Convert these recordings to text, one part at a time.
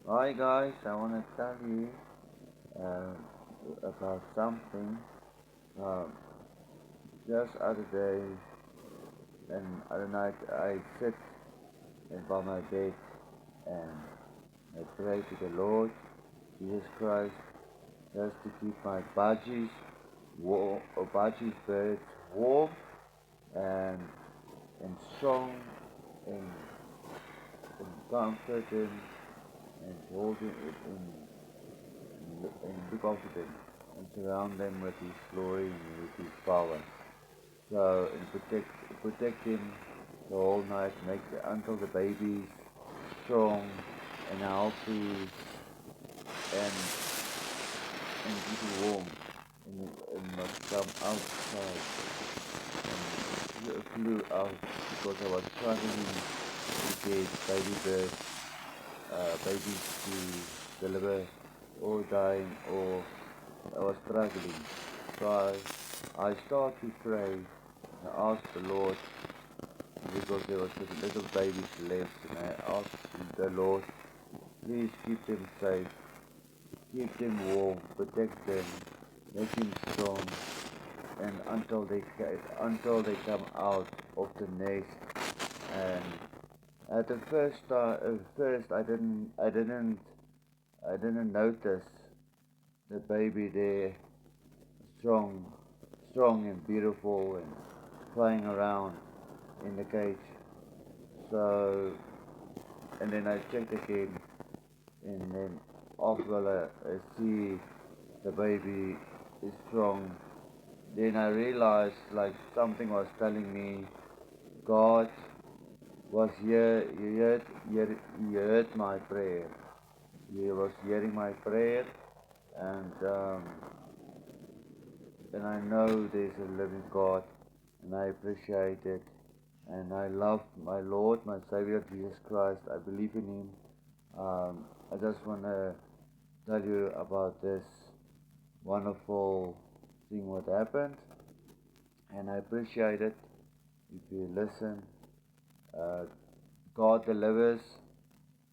Hi guys, I want to tell you about something. Um, just other day and other night, I sit by my bed and I pray to the Lord Jesus Christ just to keep my budgies warm, or budgies birds warm and strong and, comforted and holding it and look after them and surround them with His glory and with His power. So and protect him the whole night, until the baby's strong and healthy and keep it warm and must come outside and flew out because I was struggling to get babies to deliver or dying or I was struggling. So I started to pray and ask the Lord because there was just little babies left and I asked the Lord, please keep them safe, keep them warm, protect them, make them strong and until they come out of the nest. And at the first I didn't notice the baby there strong and beautiful and flying around in the cage. So and then I checked again and then after I see the baby is strong, then I realized like something was telling me God was here, he heard my prayer. He was hearing my prayer and I know there's a living God and I appreciate it and I love my Lord, my Savior Jesus Christ. I believe in Him. I just want to tell you about this wonderful thing what happened, and I appreciate it if you listen. Uh, God delivers.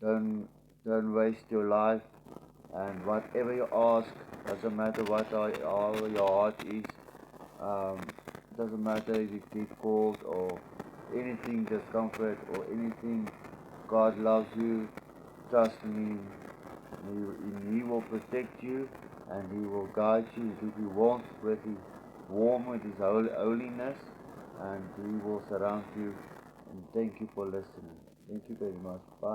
Don't waste your life, and whatever you ask, doesn't matter all your heart is. Um, doesn't matter if you get cold or anything, discomfort or anything. God loves you. Trust in Him. He will protect you and He will guide you, keep you warm with His holiness, and He will surround you. And thank you for listening. Thank you very much. Bye.